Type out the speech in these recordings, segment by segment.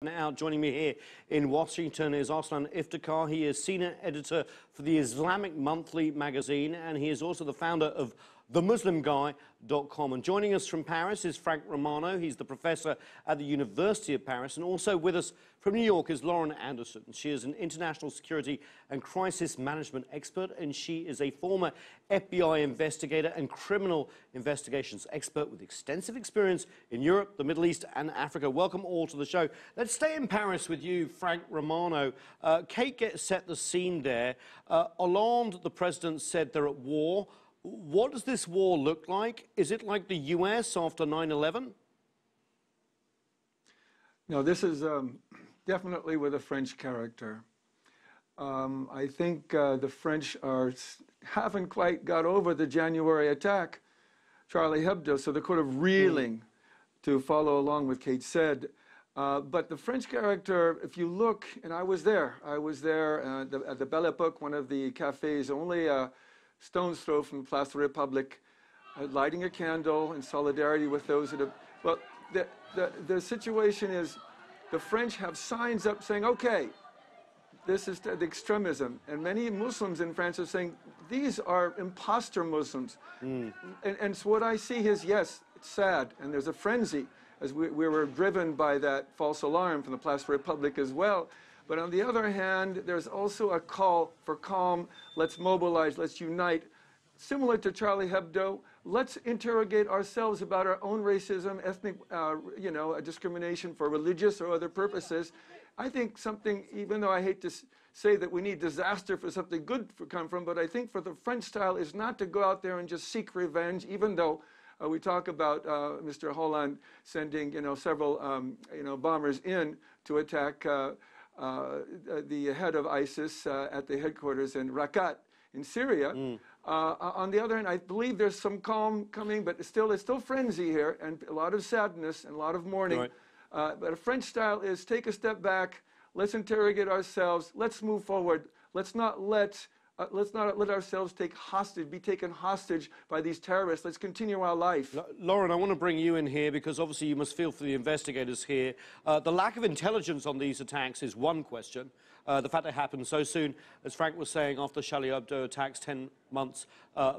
Now joining me here in Washington is Arslan Iftikhar. He is senior editor for the Islamic Monthly magazine, and he is also the founder of TheMuslimGuy.com. And joining us from Paris is Frank Romano. He's the professor at the University of Paris. And also with us from New York is Lauren Anderson. She is an international security and crisis management expert, and she is a former FBI investigator and criminal investigations expert with extensive experience in Europe, the Middle East, and Africa. Welcome all to the show. Let's stay in Paris with you, Frank Romano. Kate set the scene there. Hollande, the president, said they're at war. What does this war look like? Is it like the US after 9/11? No, this is definitely with a French character. I think the French haven't quite got over the January attack, Charlie Hebdo, so they're kind of reeling, to follow along with Kate said. But the French character, if you look, and I was there at the Belle Epoque, one of the cafes, only stone's throw from Place de la République, lighting a candle in solidarity with those that have... Well, the situation is the French have signs up saying, okay, this is the extremism. And many Muslims in France are saying, these are imposter Muslims. And so what I see is, yes, it's sad, and there's a frenzy, as we were driven by that false alarm from the Place de la République as well. But on the other hand, there's also a call for calm. Let's mobilize, let's unite. Similar to Charlie Hebdo, let's interrogate ourselves about our own racism, ethnic, discrimination for religious or other purposes. I think something, even though I hate to say that we need disaster for something good to come from, but I think for the French style is not to go out there and just seek revenge, even though we talk about Mr. Hollande sending, several, bombers in to attack the head of ISIS at the headquarters in Raqqa in Syria. On the other hand, I believe there's some calm coming, but it's still frenzy here, and a lot of sadness and a lot of mourning. Right. But a French style is take a step back, let's interrogate ourselves, let's move forward, let's not let ourselves be taken hostage by these terrorists. Let's continue our life. Lauren, I want to bring you in here because obviously you must feel for the investigators here. The lack of intelligence on these attacks is one question. The fact they happened so soon, as Frank was saying, after Charlie Hebdo attacks 10 months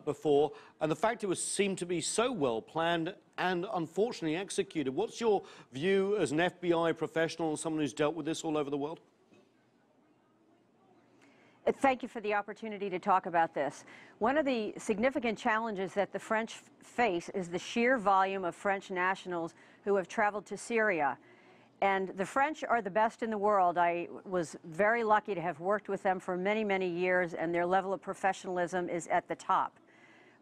before, and the fact it seemed to be so well planned and unfortunately executed. What's your view as an FBI professional and someone who's dealt with this all over the world? Thank you for the opportunity to talk about this. One of the significant challenges that the French face is the sheer volume of French nationals who have traveled to Syria. And the French are the best in the world. I was very lucky to have worked with them for many, many years, and their level of professionalism is at the top.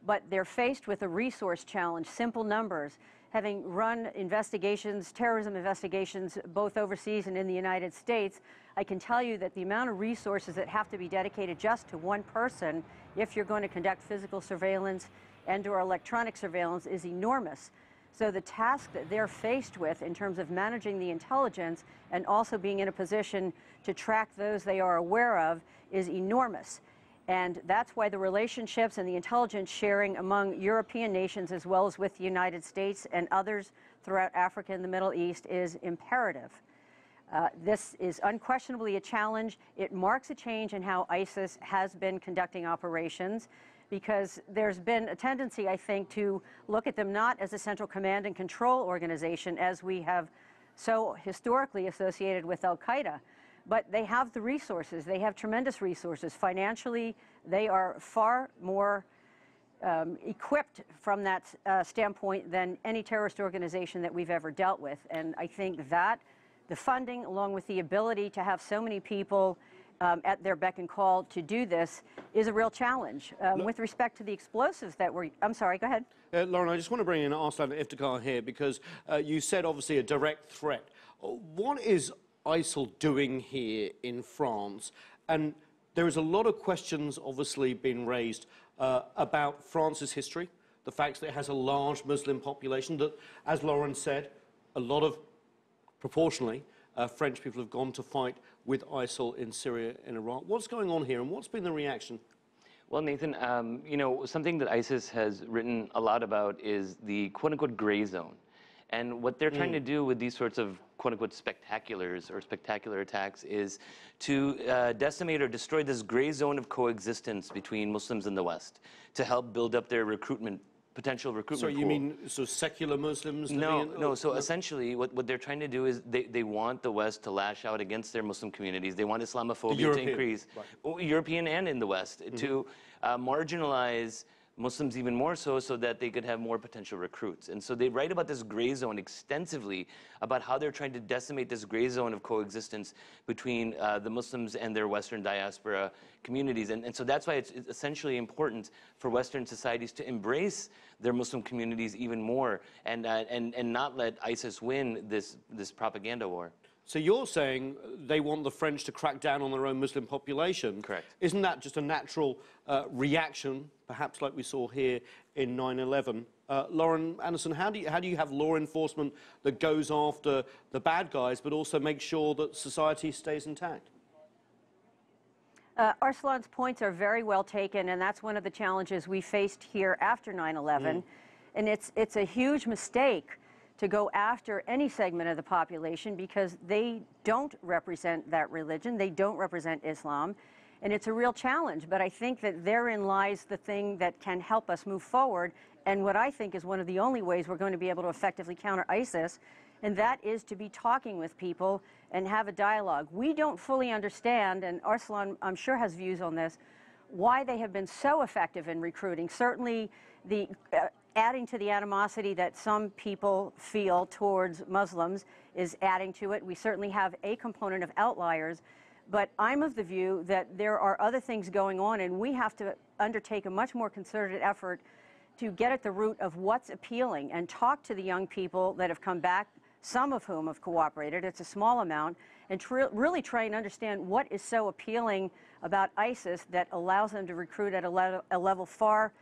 But they're faced with a resource challenge, simple numbers. Having run investigations, terrorism investigations, both overseas and in the United States, I can tell you that the amount of resources that have to be dedicated just to one person, if you're going to conduct physical surveillance and/or electronic surveillance, is enormous. So the task that they're faced with in terms of managing the intelligence and also being in a position to track those they are aware of is enormous. And that's why the relationships and the intelligence sharing among European nations as well as with the United States and others throughout Africa and the Middle East is imperative. This is unquestionably a challenge. It marks a change in how ISIS has been conducting operations, because there's been a tendency, I think, to look at them not as a central command and control organization as we have so historically associated with Al-Qaeda. But they have the resources. They have tremendous resources. Financially, they are far more equipped from that standpoint than any terrorist organization that we've ever dealt with. And I think that the funding, along with the ability to have so many people at their beck and call to do this, is a real challenge. With respect to the explosives that were... I'm sorry, go ahead. Lauren, I just want to bring in Arslan Iftikhar here because you said, obviously, a direct threat. What is ISIL doing here in France? And there is a lot of questions obviously being raised about France's history, the fact that it has a large Muslim population, that, as Lauren said, a lot of, proportionally, French people have gone to fight with ISIL in Syria and Iraq. What's going on here and what's been the reaction? Well, Nathan, something that ISIS has written a lot about is the quote-unquote gray zone. And what they're trying to do with these sorts of quote-unquote spectaculars or spectacular attacks is to decimate or destroy this gray zone of coexistence between Muslims and the West to help build up their potential recruitment So you pool. mean secular Muslims? No. So essentially, what they're trying to do is they want the West to lash out against their Muslim communities. They want Islamophobia to increase, European and in the West, to marginalize Muslims even more so that they could have more potential recruits. And so they write about this gray zone extensively, about how they're trying to decimate this gray zone of coexistence between the Muslims and their Western diaspora communities. And so that's why it's essentially important for Western societies to embrace their Muslim communities even more and not let ISIS win this propaganda war. So you're saying they want the French to crack down on their own Muslim population. Correct. Isn't that just a natural reaction, perhaps like we saw here in 9/11? Lauren Anderson, how do you have law enforcement that goes after the bad guys but also make sure that society stays intact? Arslan's points are very well taken, and that's one of the challenges we faced here after 9/11. And it's a huge mistake to go after any segment of the population because they don't represent that religion, they don't represent Islam, and it's a real challenge. But I think that therein lies the thing that can help us move forward, and what I think is one of the only ways we're going to be able to effectively counter ISIS, and that is to be talking with people and have a dialogue. We don't fully understand, and Arslan, I'm sure, has views on this, why they have been so effective in recruiting. Certainly the adding to the animosity that some people feel towards Muslims is adding to it. We certainly have a component of outliers, but I'm of the view that there are other things going on, and we have to undertake a much more concerted effort to get at the root of what's appealing and talk to the young people that have come back, some of whom have cooperated. It's a small amount, and really try and understand what is so appealing about ISIS that allows them to recruit at a level far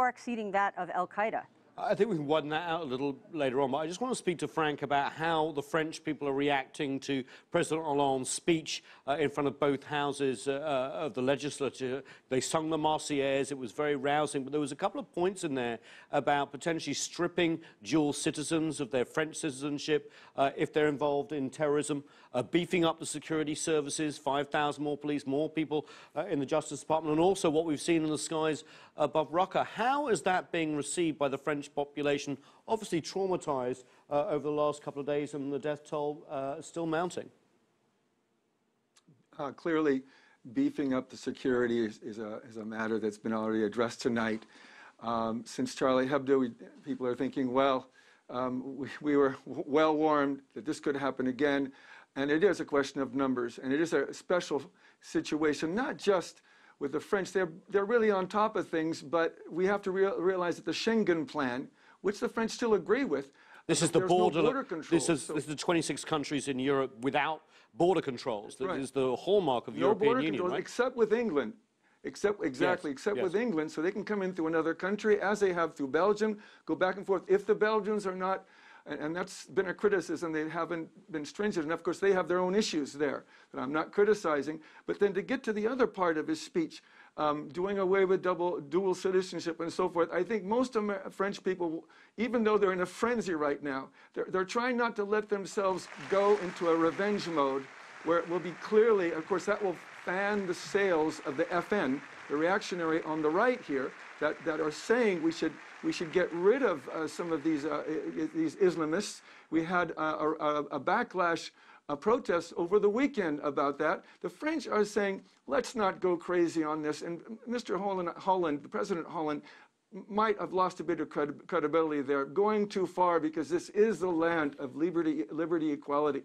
exceeding that of Al-Qaeda. I think we can widen that out a little later on, but I just want to speak to Frank about how the French people are reacting to President Hollande's speech in front of both houses of the legislature. They sung the Marseillaise. It was very rousing, but there was a couple of points in there about potentially stripping dual citizens of their French citizenship if they're involved in terrorism, beefing up the security services, 5,000 more police, more people in the Justice Department, and also what we've seen in the skies above Raqqa. How is that being received by the French population, obviously traumatized over the last couple of days, and the death toll still mounting? Clearly, beefing up the security is a matter that's been already addressed tonight. Since Charlie Hebdo, people are thinking, well, we were well warned that this could happen again. And it is a question of numbers, and it is a special situation, not just with the French. They're really on top of things, but we have to realize that the Schengen plan, which the French still agree with, this is the border control. This is the 26 countries in Europe without border controls. That is the hallmark of the European Union, right? Except with England. Except with England, so they can come in through another country, as they have through Belgium, go back and forth. If the Belgians are not, and that's been a criticism, they haven't been stringent enough. Of course, they have their own issues there that I'm not criticizing. But then to get to the other part of his speech, doing away with dual citizenship and so forth, I think most French people, even though they're in a frenzy right now, they're trying not to let themselves go into a revenge mode where it will be clearly, of course, that will fan the sails of the FN, the reactionary on the right here, that are saying we should get rid of some of these Islamists. We had a backlash, a protest over the weekend about that. The French are saying, let's not go crazy on this. And Mr. Hollande, President Hollande, might have lost a bit of credibility there, going too far, because this is the land of liberty, equality.